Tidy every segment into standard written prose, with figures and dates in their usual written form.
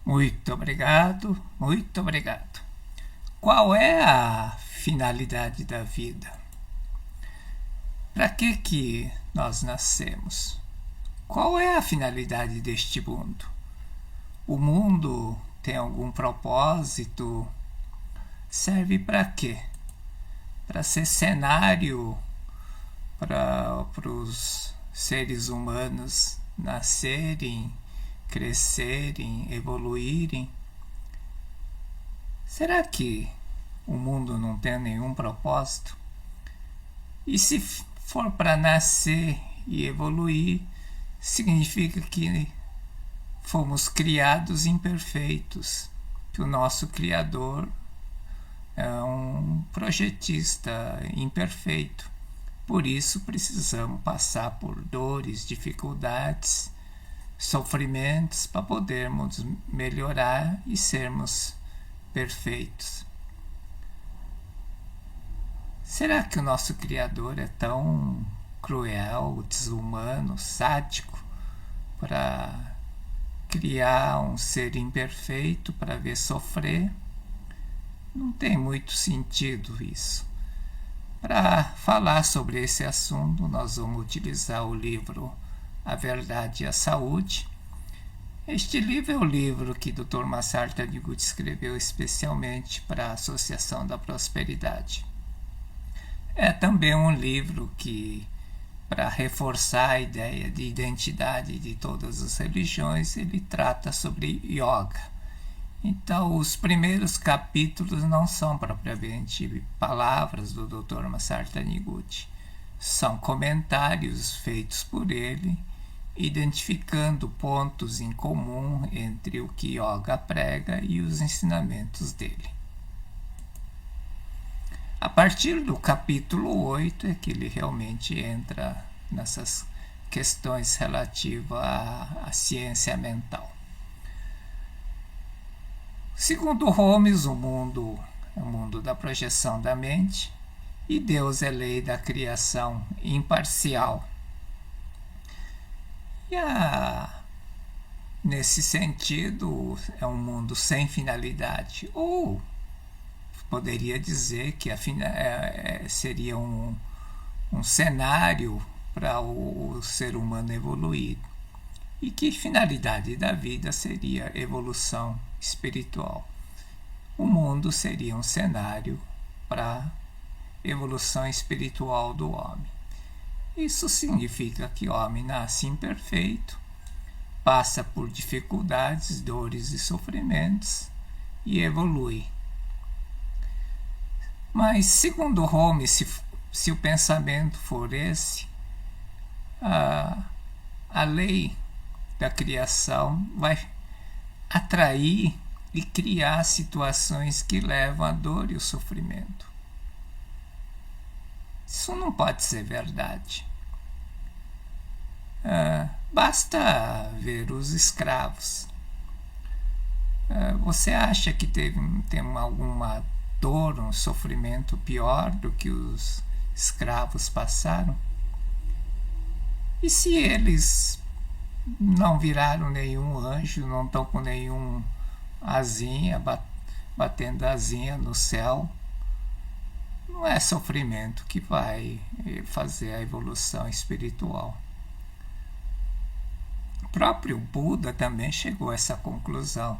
Muito obrigado, muito obrigado. Qual é a finalidade da vida? Para que nós nascemos? Qual é a finalidade deste mundo? O mundo tem algum propósito? Serve para quê? Para ser cenário para os seres humanos nascerem, crescerem, evoluírem? Será que o mundo não tem nenhum propósito? E se for para nascer e evoluir, significa que fomos criados imperfeitos, que o nosso Criador é um projetista imperfeito. Por isso precisamos passar por dores, dificuldades, sofrimentos para podermos melhorar e sermos perfeitos. Será que o nosso Criador é tão cruel, desumano, sádico para criar um ser imperfeito para ver sofrer? Não tem muito sentido isso. Para falar sobre esse assunto, nós vamos utilizar o livro A Verdade e a Saúde. Este livro é o livro que Dr. Massaro Taniguchi escreveu especialmente para a Associação da Prosperidade. É também um livro que, para reforçar a ideia de identidade de todas as religiões, ele trata sobre yoga. Então, os primeiros capítulos não são propriamente palavras do Dr. Massaro Taniguchi. São comentários feitos por ele, identificando pontos em comum entre o que yoga prega e os ensinamentos dele. A partir do capítulo 8 é que ele realmente entra nessas questões relativas à ciência mental. Segundo Holmes, o mundo é o mundo da projeção da mente e Deus é lei da criação imparcial. E nesse sentido, é um mundo sem finalidade, ou poderia dizer que seria um cenário para o ser humano evoluir. E que finalidade da vida seria evolução espiritual. O mundo seria um cenário para evolução espiritual do homem. Isso significa que o homem nasce imperfeito, passa por dificuldades, dores e sofrimentos e evolui. Mas, segundo Holmes, se o pensamento for esse, a lei da criação vai atrair e criar situações que levam à dor e ao sofrimento. Isso não pode ser verdade. Basta ver os escravos. Você acha que tem alguma dor, um sofrimento pior do que os escravos passaram? E se eles não viraram nenhum anjo, não estão com nenhum asinha, batendo asinha no céu? Não é sofrimento que vai fazer a evolução espiritual. O próprio Buda também chegou a essa conclusão.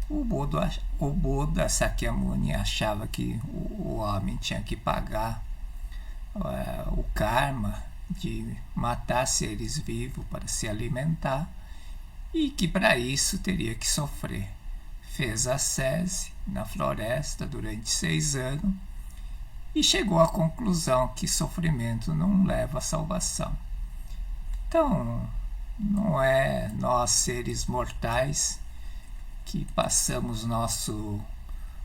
O Buda Sakyamuni achava que o homem tinha que pagar o karma de matar seres vivos para se alimentar e que para isso teria que sofrer. Fez ascese na floresta durante 6 anos e chegou à conclusão que sofrimento não leva à salvação. Então, não é nós seres mortais que passamos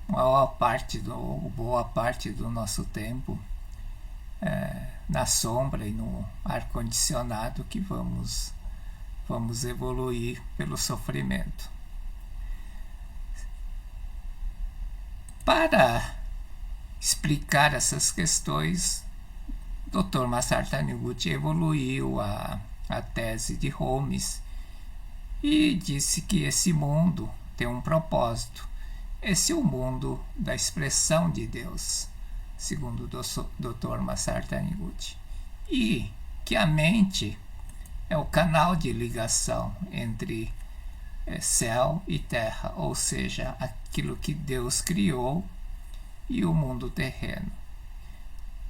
boa parte do nosso tempo na sombra e no ar-condicionado que vamos evoluir pelo sofrimento. Para explicar essas questões, Dr. Masaru Taniguchi evoluiu a tese de Holmes e disse que esse mundo tem um propósito. Esse é o mundo da expressão de Deus, segundo o Dr. Masaru Taniguchi. E que a mente é o canal de ligação entre céu e terra, ou seja, aquilo que Deus criou e o mundo terreno.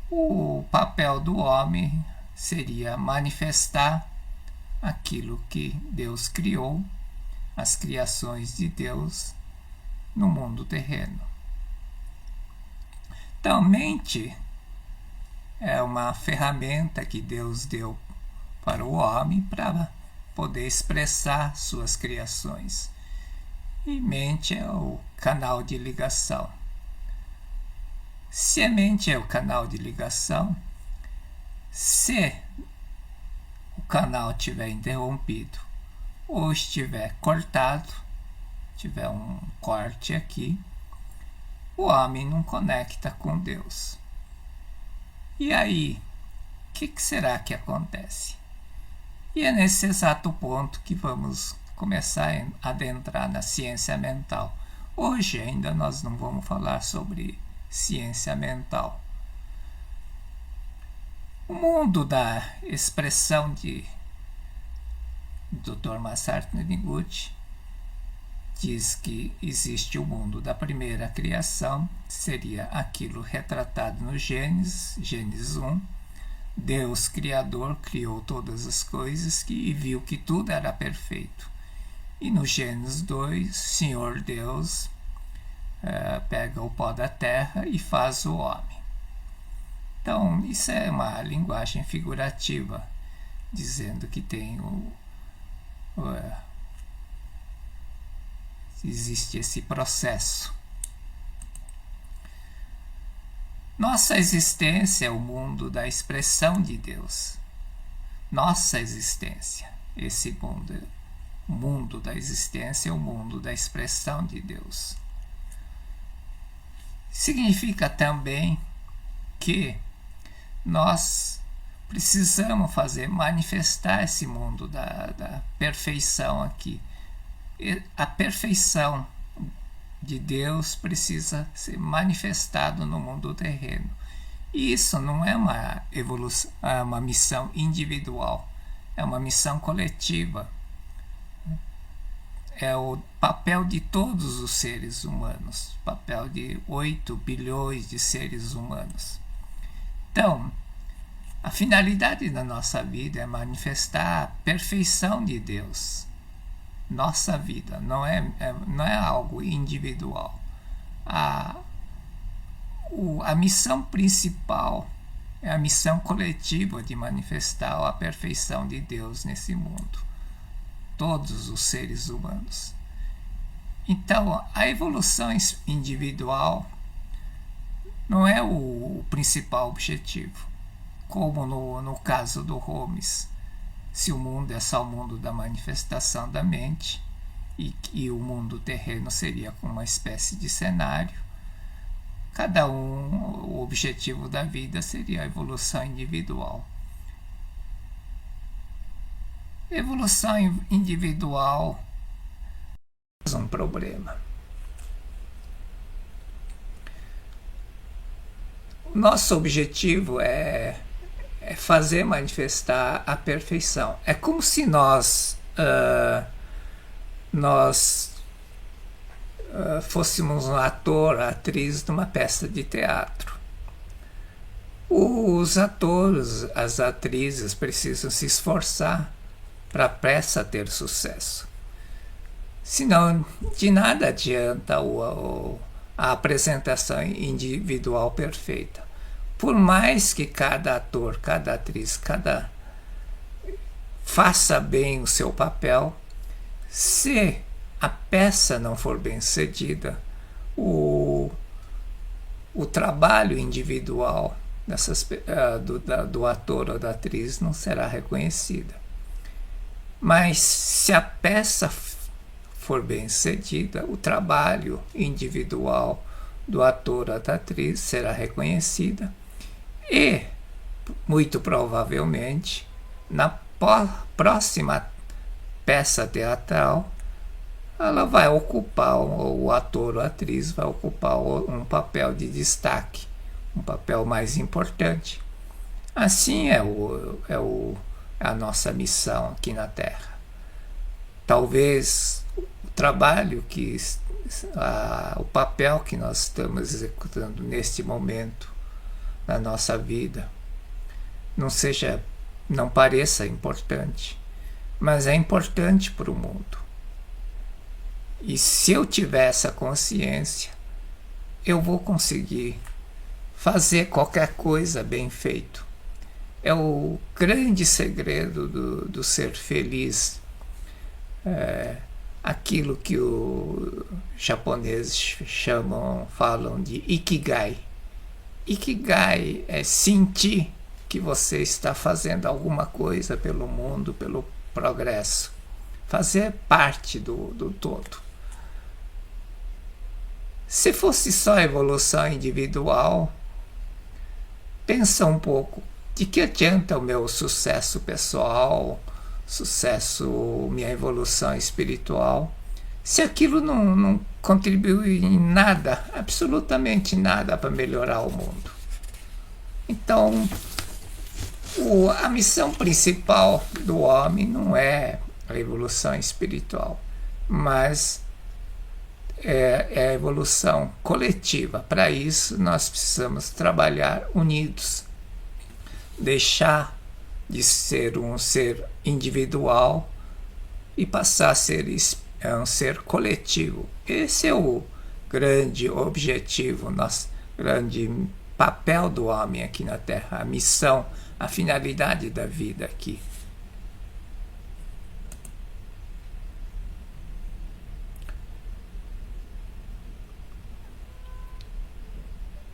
O papel do homem seria manifestar aquilo que Deus criou, as criações de Deus no mundo terreno. Então, mente é uma ferramenta que Deus deu para o homem para poder expressar suas criações. E mente é o canal de ligação. Se a mente é o canal de ligação, se o canal estiver interrompido ou estiver cortado, tiver um corte aqui, o homem não conecta com Deus. E aí, o que será que acontece? E é nesse exato ponto que vamos começar a adentrar na ciência mental. Hoje ainda nós não vamos falar sobre ciência mental. O mundo da expressão de Dr. Masaru Taniguchi diz que existe o mundo da primeira criação, seria aquilo retratado no Gênesis 1. Deus Criador criou todas as coisas e viu que tudo era perfeito. E no Gênesis 2, Senhor Deus pega o pó da terra e faz o homem. Então, isso é uma linguagem figurativa, dizendo que tem existe esse processo. Nossa existência é o mundo da expressão de Deus. Nossa existência, esse mundo, o mundo da existência é o mundo da expressão de Deus. Significa também que nós precisamos fazer manifestar esse mundo da perfeição aqui. A perfeição de Deus precisa ser manifestado no mundo terreno. E isso não é uma evolução, é uma missão individual, é uma missão coletiva. É o papel de todos os seres humanos, papel de 8 bilhões de seres humanos. Então, a finalidade da nossa vida é manifestar a perfeição de Deus. Nossa vida não é algo individual. A missão principal é a missão coletiva de manifestar a perfeição de Deus nesse mundo. Todos os seres humanos. Então, a evolução individual não é o principal objetivo, como no caso do Holmes. Se o mundo é só o mundo da manifestação da mente e o mundo terreno seria como uma espécie de cenário, cada o objetivo da vida seria a evolução individual. Evolução individual é um problema. Nosso objetivo é fazer manifestar a perfeição. É como se nós fôssemos um ator, atriz numa peça de teatro. Os atores, as atrizes precisam se esforçar para a peça ter sucesso. Senão, de nada adianta a apresentação individual perfeita. Por mais que cada ator, cada atriz, faça bem o seu papel, se a peça não for bem sucedida, o trabalho individual do ator ou da atriz não será reconhecida. Mas se a peça for bem sucedida, o trabalho individual do ator ou da atriz será reconhecida e, muito provavelmente, na próxima peça teatral, ela vai ocupar, o ator ou atriz vai ocupar um papel de destaque, um papel mais importante. Assim é a nossa missão aqui na Terra. Talvez o trabalho o papel que nós estamos executando neste momento na nossa vida não pareça importante, mas é importante para o mundo. E se eu tiver essa consciência, eu vou conseguir fazer qualquer coisa bem feito. É o grande segredo do ser feliz. Aquilo que os japoneses falam de Ikigai. Ikigai é sentir que você está fazendo alguma coisa pelo mundo, pelo progresso. Fazer parte do todo. Se fosse só evolução individual, pensa um pouco. De que adianta o meu sucesso pessoal, minha evolução espiritual, se aquilo não contribui em nada, absolutamente nada para melhorar o mundo? Então, a missão principal do homem não é a evolução espiritual, mas é a evolução coletiva. Para isso, nós precisamos trabalhar unidos, deixar de ser um ser individual e passar a ser um ser coletivo. Esse é o grande objetivo, nosso grande papel do homem aqui na Terra, a missão, a finalidade da vida aqui.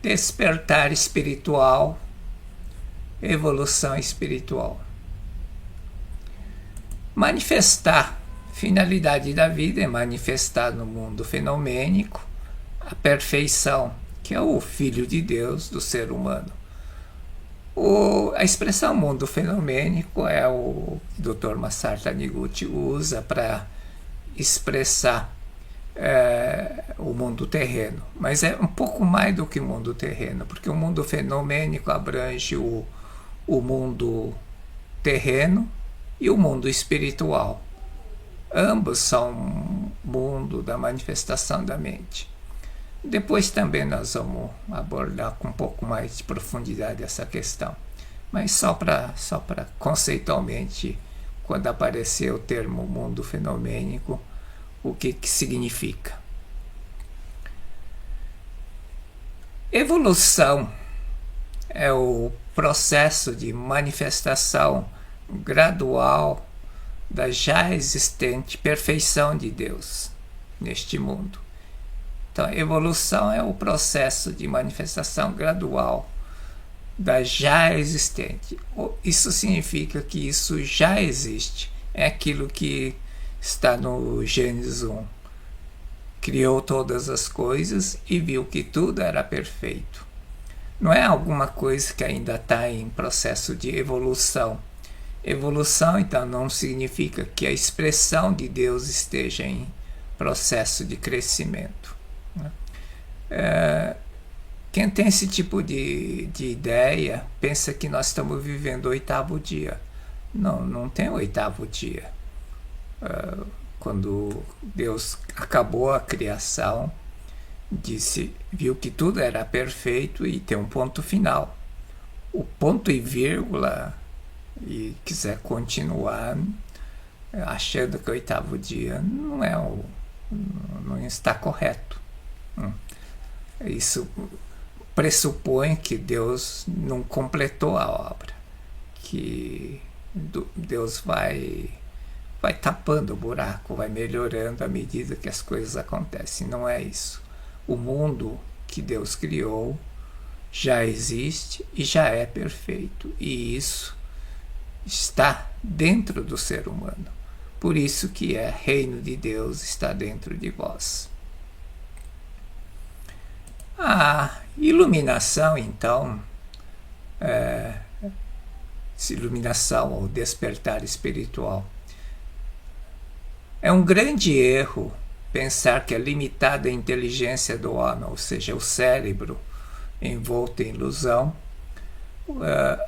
Despertar espiritual, evolução espiritual. Manifestar. Finalidade da vida é manifestar no mundo fenomênico a perfeição, que é o Filho de Deus do ser humano. A expressão mundo fenomênico é o Dr. Masaru Taniguchi usa para expressar o mundo terreno, mas é um pouco mais do que o mundo terreno, porque o mundo fenomênico abrange o mundo terreno e o mundo espiritual. Ambos são mundo da manifestação da mente. Depois também nós vamos abordar com um pouco mais de profundidade essa questão, mas só para conceitualmente, quando aparecer o termo mundo fenomênico, o que significa. Evolução é o processo de manifestação gradual da já existente perfeição de Deus neste mundo. Então, evolução é o processo de manifestação gradual da já existente. Isso significa que isso já existe. É aquilo que está no Gênesis 1. Criou todas as coisas e viu que tudo era perfeito. Não é alguma coisa que ainda está em processo de evolução. Evolução, então, não significa que a expressão de Deus esteja em processo de crescimento. Quem tem esse tipo de ideia pensa que nós estamos vivendo o 8º dia. Não tem o 8º dia. Quando Deus acabou a criação, viu que tudo era perfeito e tem um ponto final. O ponto e vírgula, e quiser continuar achando que o 8º dia não está correto. Isso pressupõe que Deus não completou a obra, que Deus vai tapando o buraco, vai melhorando à medida que as coisas acontecem. Não é isso. O mundo que Deus criou já existe e já é perfeito, e isso está dentro do ser humano. Por isso que reino de Deus está dentro de vós. A iluminação, então, iluminação ou despertar espiritual, é um grande erro pensar que a limitada inteligência do homem, ou seja, o cérebro envolto em ilusão,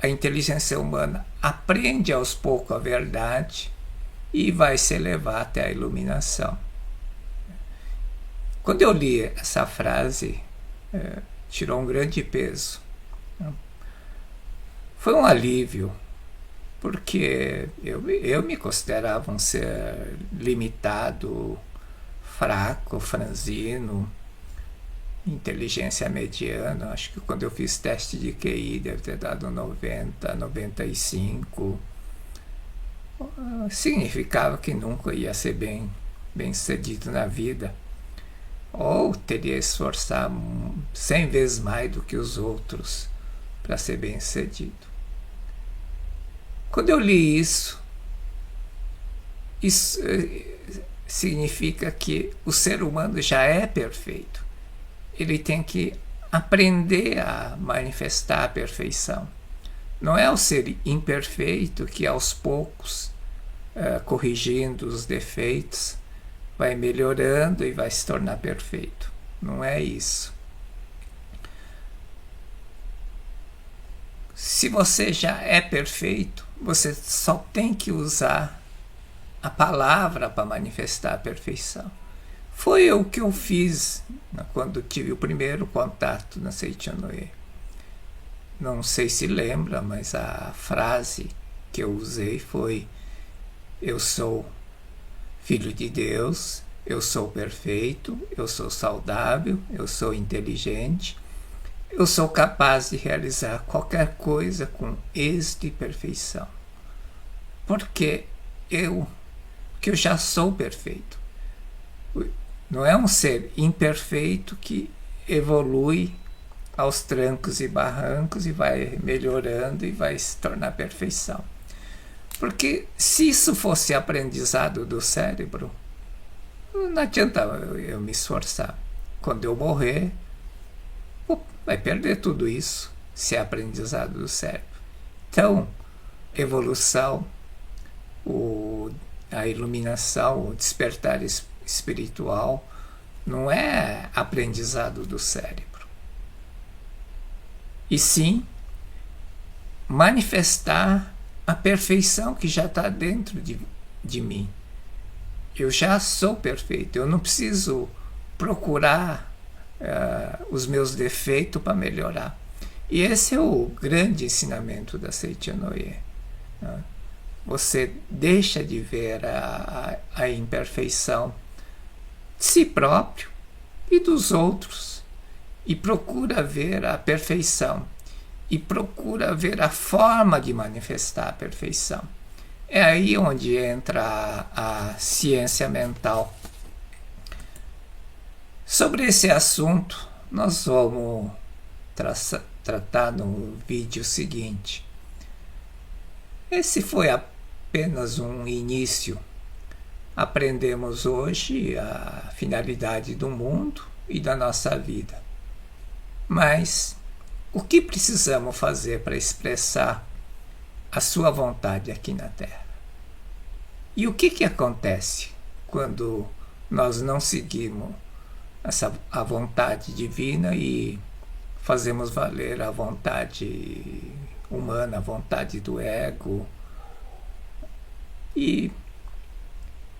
a inteligência humana aprende aos poucos a verdade e vai se elevar até a iluminação. Quando eu li essa frase, tirou um grande peso. Foi um alívio, porque eu me considerava um ser limitado, fraco, franzino, inteligência mediana. Acho que quando eu fiz teste de QI deve ter dado 90, 95. Significava que nunca ia ser bem sucedido na vida. Ou teria que esforçar 100 vezes mais do que os outros para ser bem sucedido. Quando eu li isso significa que o ser humano já é perfeito. Ele tem que aprender a manifestar a perfeição. Não é o ser imperfeito que aos poucos, corrigindo os defeitos, vai melhorando e vai se tornar perfeito. Não é isso. Se você já é perfeito, você só tem que usar a palavra para manifestar a perfeição. Foi o que eu fiz quando tive o primeiro contato na Seiichi-no-Ie. Não sei se lembra, mas a frase que eu usei foi: eu sou filho de Deus, eu sou perfeito, eu sou saudável, eu sou inteligente, eu sou capaz de realizar qualquer coisa com êxito e perfeição. Porque eu já sou perfeito. Não é um ser imperfeito que evolui aos trancos e barrancos e vai melhorando e vai se tornar perfeição. Porque se isso fosse aprendizado do cérebro, não adianta eu me esforçar. Quando eu morrer, vai perder tudo isso se é aprendizado do cérebro. Então, evolução, a iluminação, o despertar espiritual, não é aprendizado do cérebro. E sim, manifestar a perfeição que já está dentro de mim. Eu já sou perfeito, eu não preciso procurar os meus defeitos para melhorar. E esse é o grande ensinamento da Seiichi-no-Ie. Você deixa de ver a imperfeição de si próprio e dos outros e procura ver a perfeição e procura ver a forma de manifestar a perfeição. É aí onde entra a ciência mental. Sobre esse assunto, nós vamos tratar no vídeo seguinte. Esse foi apenas um início. Aprendemos hoje a finalidade do mundo e da nossa vida. Mas o que precisamos fazer para expressar a sua vontade aqui na Terra? E o que acontece quando nós não seguimos a vontade divina e fazemos valer a vontade humana, a vontade do ego? E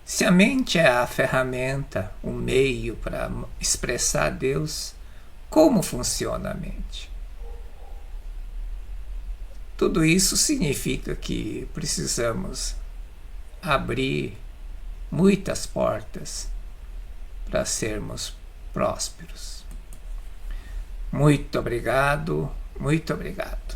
se a mente é a ferramenta, o meio para expressar Deus, como funciona a mente? Tudo isso significa que precisamos abrir muitas portas para sermos prósperos. Muito obrigado, muito obrigado.